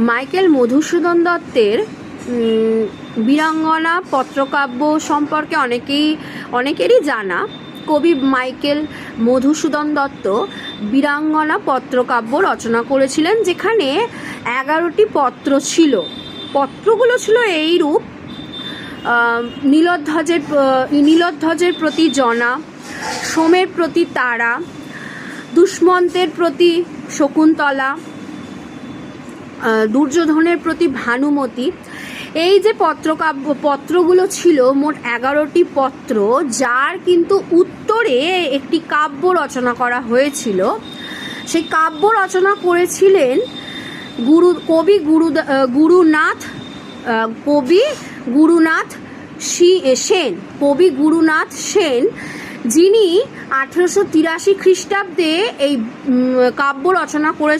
Michael Madhusudan দত্তের বীরাঙ্গনা পত্রকাব্য সম্পর্কে অনেকেরই জানা। কবি মাইকেল মধুসূদন দত্ত বীরাঙ্গনা পত্রকাব্য রচনা করেছিলেন, যেখানে 11টি পত্র ছিল। পত্রগুলো ছিল এইরূপ: নীলধ্বজের প্রতি জনা, সোমের প্রতি তারা, দুষ্মন্তের প্রতি শকুন্তলা, দুর্যোধনের প্রতি ভানুমতি। এই যে পত্রগুলো ছিল মোট 11টি পত্র, যার কিন্তু উত্তরে একটি কাব্য রচনা করা হয়েছিল। সেই কাব্য রচনা করেছিলেন কবি গুরুনাথ সেন, যিনি 1883 খ্রিস্টাব্দে এই কাব্য রচনা করেছিলেন।